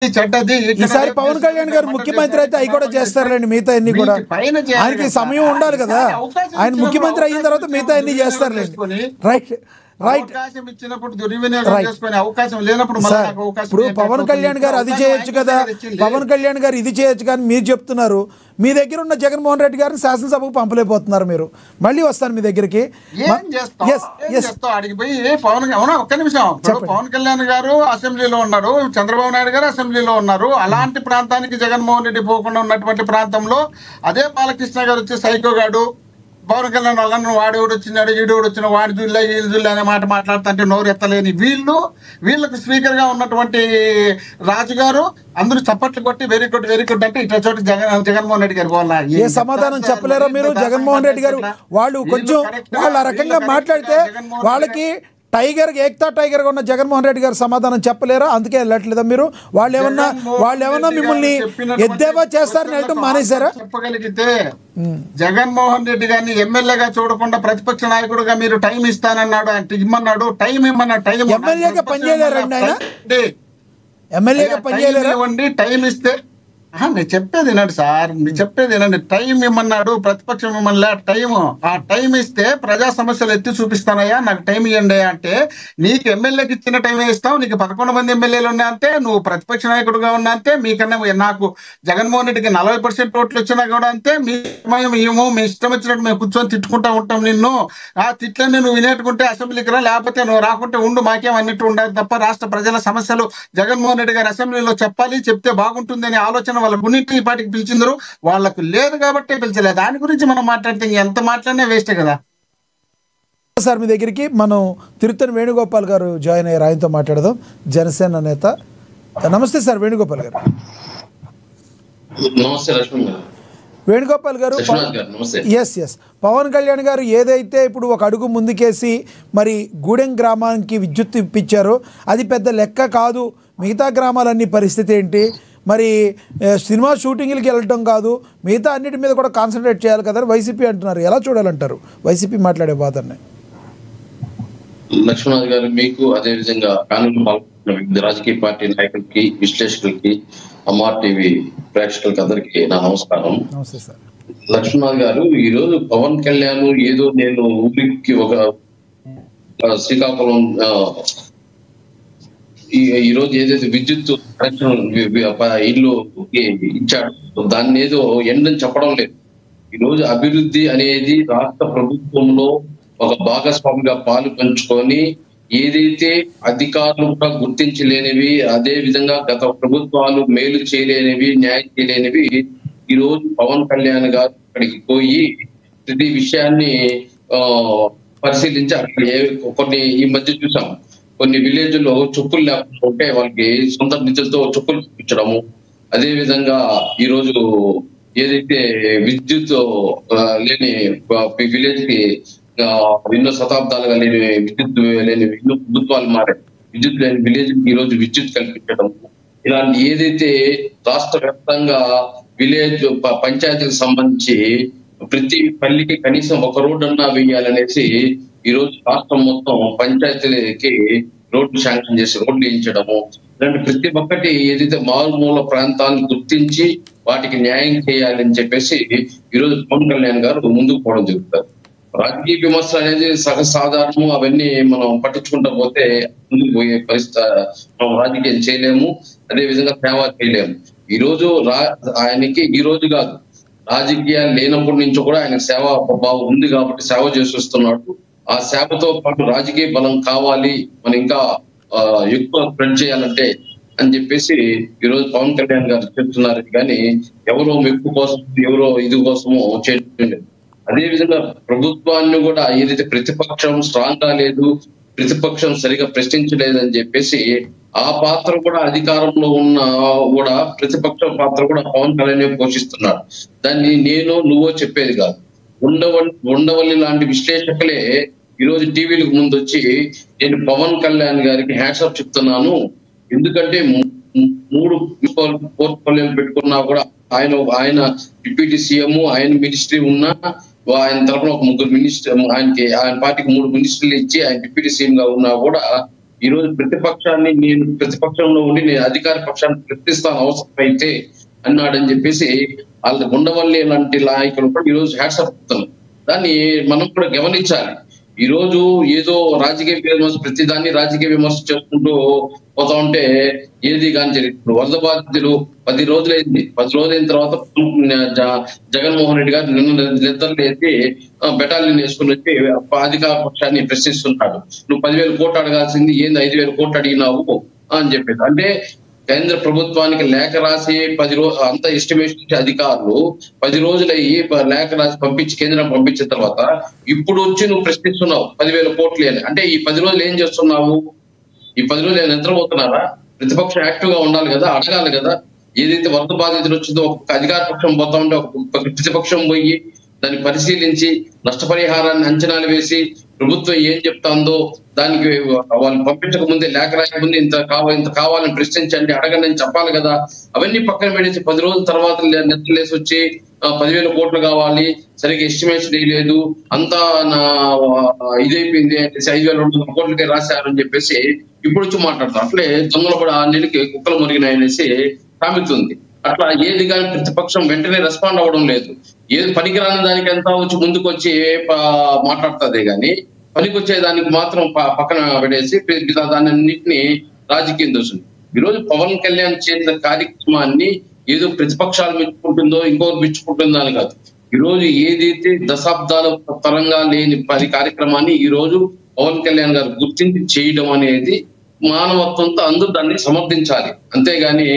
చెడ్డది. ఈసారి పవన్ కళ్యాణ్ గారు ముఖ్యమంత్రి అయితే అవి కూడా చేస్తారులేండి, మిగతా అన్ని కూడా. ఆయనకి సమయం ఉండాలి కదా, ఆయన ముఖ్యమంత్రి అయిన తర్వాత మిగతా అన్ని చేస్తారులేండి. Right right. అవకాశం ఇచ్చినప్పుడు దుర్వినియోగం చేసుకునే అవకాశం లేనప్పుడు ఇప్పుడు పవన్ కళ్యాణ్ గారు అది చేయొచ్చు కదా, పవన్ కళ్యాణ్ గారు ఇది చేయొచ్చు కానీ మీరు చెప్తున్నారు మీ దగ్గర ఉన్న జగన్మోహన్ రెడ్డి గారిని శాసనసభకు పంపలేకపోతున్నారు. మీరు మళ్ళీ వస్తాను మీ దగ్గరికి. అడిగి పోయి ఒక్క నిమిషం, పవన్ కళ్యాణ్ గారు అసెంబ్లీలో ఉన్నారు, చంద్రబాబు నాయుడు గారు అసెంబ్లీలో ఉన్నారు. అలాంటి ప్రాంతానికి జగన్మోహన్ రెడ్డి పోకుండా ఉన్నటువంటి ప్రాంతంలో అదే బాలకృష్ణ గారు వచ్చి సైకో గాడు పవన్ కళ్యాణ్ వాళ్ళను వాడేవాడు వచ్చినాడు, ఈడోడు వచ్చిన వాడి జుల్లా వీళ్ళు జుల్లా అనే మాట మాట్లాడుతుంటే నోరు ఎత్తలేని వీళ్ళకు స్పీకర్ గా ఉన్నటువంటి రాజు గారు అందరూ చప్పట్లు కొట్టి వెరీ గుడ్ అంటే ఇట్లా చోటు జగన్మోహన్ రెడ్డి గారు పోవాలా? ఏ సమాధానం చెప్పలేరా మీరు? జగన్మోహన్ రెడ్డి గారు వాళ్ళు కొంచెం వాళ్ళు ఆ రకంగా మాట్లాడితే వాళ్ళకి ఏక్తా టైగర్ గా ఉన్న జగన్మోహన్ రెడ్డి గారు సమాధానం చెప్పలేరా? అందుకే వెళ్ళట్లేదా మీరు? వాళ్ళు ఏమన్నా మిమ్మల్ని ఎద్దేవా చేస్తారని వెళ్ళటం మానేశారా? చెప్పగలిగితే జగన్మోహన్ రెడ్డి గారిని ఎమ్మెల్యేగా చూడకుండా ప్రతిపక్ష నాయకుడుగా మీరు టైం ఇస్తానన్నాడు, అంటే ఇమ్మన్నాడు, టైం ఎమ్మెల్యేగా పనిచేయలేరండి ఆయన, ఎమ్మెల్యేగా పనిచేయలేరా? టైం ఇస్తే మీరు చెప్పేది వినండి సార్, మీరు చెప్పేది వినండి. టైం ఇమ్మన్నాడు, ప్రతిపక్షం ఇమ్మన్నా టైం. ఆ టైం ఇస్తే ప్రజా సమస్యలు ఎత్తి చూపిస్తానయ్యా, నాకు టైం ఇవ్వండి అంటే నీకు ఎమ్మెల్యేకి ఇచ్చిన టైం ఇస్తావు. నీకు 11 మంది ఎమ్మెల్యేలు ఉన్నా అంతే, నువ్వు ప్రతిపక్ష నాయకుడుగా ఉన్నా అంతే, మీకన్నా నాకు జగన్మోహన్ రెడ్డికి 40% ఓట్లు వచ్చినా కూడా అంతే. మీ మీ ఇష్టం వచ్చినట్టు మేము కూర్చొని తిట్టుకుంటా ఉంటాం నిన్ను. ఆ తిట్లని నువ్వు వినేట్టుకుంటే అసెంబ్లీకి రా, లేకపోతే నువ్వు రాకుంటే ఉండు, మాకేం అన్నట్టు ఉండదు తప్ప రాష్ట్ర ప్రజల సమస్యలు జగన్మోహన్ రెడ్డి గారు అసెంబ్లీలో చెప్పాలి, చెప్తే బాగుంటుంది అనే ఆలోచన వాళ్ళ గురించి ఈ పాటికి పిలిచిందరు, వాళ్ళకు లేదు కాబట్టి పిలిచలేదు. దాని గురించి మనం మాట్లాడితే ఎంత మాట్లాడినా వేస్టే కదా సార్. మీ దగ్గరికి మనం తిరుత్తని వేణుగోపాల్ గారు జాయిన్ అయ్యారు, ఆయనతో మాట్లాడదాం. జనసేన నేత. నమస్తే సార్ వేణుగోపాల్ గారు. వేణుగోపాల్ గారు, ఎస్ పవన్ కళ్యాణ్ గారు ఏదైతే ఇప్పుడు ఒక అడుగు ముందుకేసి మరి గూడెం గ్రామానికి విద్యుత్ ఇప్పించారో అది పెద్ద లెక్క కాదు, మిగతా గ్రామాలన్నీ పరిస్థితి ఏంటి, మరి సినిమా షూటింగ్లకి వెళ్ళటం కాదు, మిగతా అన్నిటి మీద కూడా కాన్సన్ట్రేట్ చేయాలి కదా వైసీపీ అంటున్నారు. ఎలా చూడాలంటారు వైసీపీ మాట్లాడే బాధని? లక్ష్మణ్ గారు, మీకు అదే విధంగా రాజకీయ పార్టీ నాయకులకి, విశ్లేషకులకి, అమ్మార్ టీవీ ప్రేక్షకులకి అందరికీ నా నమస్కారం. నమస్తే సార్. లక్ష్మణ్ గారు, ఈ రోజు పవన్ కళ్యాణ్ ఏదో నేను ఊరికి ఒక శ్రీకాకుళం ఈ రోజు ఏదైతే విద్యుత్ కనెక్షన్ ఇల్లు ఇచ్చాడు దాన్ని ఏదో ఎండని చెప్పడం లేదు. ఈ రోజు అభివృద్ధి అనేది రాష్ట్ర ప్రభుత్వంలో ఒక భాగస్వామిగా పాలు పంచుకొని ఏదైతే అధికారులు కూడా గుర్తించలేనివి, అదే విధంగా గత ప్రభుత్వాలు మేలు చేయలేనివి, న్యాయం చేయలేనివి ఈ రోజు పవన్ కళ్యాణ్ గారు అక్కడికి పోయి ప్రతి విషయాన్ని పరిశీలించి అక్కడ కొన్ని ఈ మధ్య చూసాం, కొన్ని విలేజ్ లో చెప్పులు లేకపోతే వాళ్ళకి సొంత నిధులతో చెప్పులు ఇప్పించడము. అదే విధంగా ఈ రోజు ఏదైతే విద్యుత్ లేని విలేజ్ కి ఎన్నో శతాబ్దాలుగా లేని ఎన్నో ప్రభుత్వాలు మారాయి, విద్యుత్ లేని విలేజ్ కి ఈ రోజు విద్యుత్ కల్పించడం. ఇలాంటి ఏదైతే రాష్ట్ర వ్యాప్తంగా విలేజ్ పంచాయతీకి సంబంధించి ప్రతి పల్లికి కనీసం ఒక రోడ్డు అన్నా వేయాలనేసి ఈ రోజు రాష్ట్రం మొత్తం పంచాయతీలకి రోడ్లు శాంక్షన్ చేసి రోడ్లు వేయించడము, ఇలాంటి ప్రతి ఒక్కటి ఏదైతే మారుమూల ప్రాంతాలను గుర్తించి వాటికి న్యాయం చేయాలని చెప్పేసి ఈ రోజు పవన్ కళ్యాణ్ గారు ముందుకు పోవడం జరుగుతారు. రాజకీయ విమర్శ అనేది సహసాధారణము, అవన్నీ మనం పట్టించుకుంటా పోతే ముందుకు పోయే పరిస్థితి మనం రాజకీయం చేయలేము, అదే విధంగా సేవ చేయలేము. ఈ రోజు ఆయనకి ఈ రోజు కాదు, రాజకీయాలు లేనప్పటి నుంచి కూడా ఆయన సేవ భావం ఉంది కాబట్టి సేవ చేస్తున్నాడు. ఆ సేవతో పాటు రాజకీయ బలం కావాలి, మనం ఇంకా ఎక్కువ స్ప్రెడ్ చేయాలంటే అని చెప్పేసి ఈ రోజు పవన్ కళ్యాణ్ గారు చెప్తున్నారు. కానీ ఎవరో మెప్పు కోసం, ఎవరో ఇది కోసమో చేయడం. అదే విధంగా ప్రభుత్వాన్ని కూడా ఏదైతే ప్రతిపక్షం స్ట్రాంగ్ గా లేదు, ప్రతిపక్షం సరిగా ప్రశ్నించలేదని చెప్పేసి ఆ పాత్ర కూడా అధికారంలో ఉన్న కూడా ప్రతిపక్ష పాత్ర కూడా పవన్ కళ్యాణ్ పోషిస్తున్నాడు. దాన్ని నువ్వో చెప్పేది కాదు. ఉండవల్లి లాంటి విశ్లేషకులే ఈ రోజు టీవీలకు ముందు వచ్చి నేను పవన్ కళ్యాణ్ గారికి హ్యాట్సాప్ చెప్తున్నాను, ఎందుకంటే 3 పోర్ట్ఫోలియోలు పెట్టుకున్నా కూడా ఆయన డిప్యూటీ సీఎం, ఆయన మినిస్ట్రీ ఉన్నా ఆయన తరఫున ఒక 3 మినిస్టర్, ఆయన పార్టీకి 3 మినిస్టర్లు ఇచ్చి ఆయన డిప్యూటీ సీఎం గా ఉన్నా కూడా ఈ రోజు ప్రతిపక్షాన్ని నేను ప్రతిపక్షంలో ఉండి నేను అధికార పక్షాన్ని ప్రశ్నిస్తాను అవసరమైతే అన్నాడని చెప్పేసి వాళ్ళ ఉండవల్లి లాంటి నాయకులు కూడా ఈ రోజు హ్యాట్సప్ అవుతున్నారు. దాన్ని మనం కూడా గమనించాలి. ఈ రోజు ఏదో రాజకీయ విమర్శ ప్రతిదాన్ని రాజకీయ విమర్శ చేసుకుంటూ పోతా ఉంటే ఏది కానీ జరిగింది. వరద బాధితులు 10 రోజులైంది. 10 రోజులైన తర్వాత జగన్మోహన్ రెడ్డి గారు నిన్న నిద్రలు వేసి బెటాలియన్ వేసుకుని వచ్చి అధికార పక్షాన్ని ప్రశ్నిస్తున్నాడు. నువ్వు 10,000 కోట్లు అడగాల్సింది ఏంది 5,000 కోట్లు అడిగినావు అని చెప్పేసి. అంటే కేంద్ర ప్రభుత్వానికి లేఖ రాసి 10 రోజులు అంత ఎస్టిమేషన్ అధికారులు 10 రోజులయ్యి లేఖ రాసి పంపించి కేంద్రం పంపించిన తర్వాత ఇప్పుడు వచ్చి నువ్వు ప్రశ్నిస్తున్నావు 10,000 కోట్లు అని. అంటే ఈ 10 రోజులు ఏం చేస్తున్నావు? ఈ 10 రోజులు నిద్రపోతున్నారా? ప్రతిపక్షం యాక్టివ్ గా ఉండాలి కదా, అడగాలి కదా. ఏదైతే వరద బాధితులు వచ్చిందో ఒక అధికార పక్షం పోతా ఉంటే ఒక ప్రతిపక్షం పోయి దాన్ని పరిశీలించి నష్టపరిహారాన్ని అంచనాలు వేసి ప్రభుత్వం ఏం చెప్తాందో దానికి వాళ్ళు పంపించక ముందే లేఖ రాయక ముందే ఇంత కావాలని ప్రశ్నించండి అడగండి అని చెప్పాలి కదా. అవన్నీ పక్కన పెట్టేసి 10 రోజుల తర్వాత నిద్రలేసి వచ్చి 10,000 కోట్లు కావాలి, సరిగ్గా ఎస్టిమేషన్ వేయలేదు, అంతా నా ఇదైపోయింది అనేసి 5,200 కోట్లకే రాశారని చెప్పేసి ఇప్పుడు వచ్చి మాట్లాడతారు. అట్లే దొంగలు కూడా 6 నెలలకి కుక్కలు మురిగినాయనేసి సామెతుంది. అట్లా ఏది కానీ ప్రతిపక్షం వెంటనే రెస్పాండ్ అవ్వడం లేదు. ఏది పనికిరాని దానికి ఎంత వచ్చి ముందుకు వచ్చి మాట్లాడుతుంది కానీ పనికొచ్చే దానికి మాత్రం పక్కన పెట్టేసి దాన్ని అన్నింటినీ రాజకీయం దోషులు. ఈరోజు పవన్ కళ్యాణ్ చేసిన కార్యక్రమాన్ని ఏదో ప్రతిపక్షాలు మెచ్చుకుంటుందో ఇంకొకరు మెచ్చుకుంటుందో అని కాదు. ఈ రోజు ఏదైతే దశాబ్దాల తరంగా లేని కార్యక్రమాన్ని ఈ రోజు పవన్ కళ్యాణ్ గారు గుర్తించి చేయడం అనేది మానవత్వంతో అందరూ దాన్ని సమర్థించాలి. అంతేగాని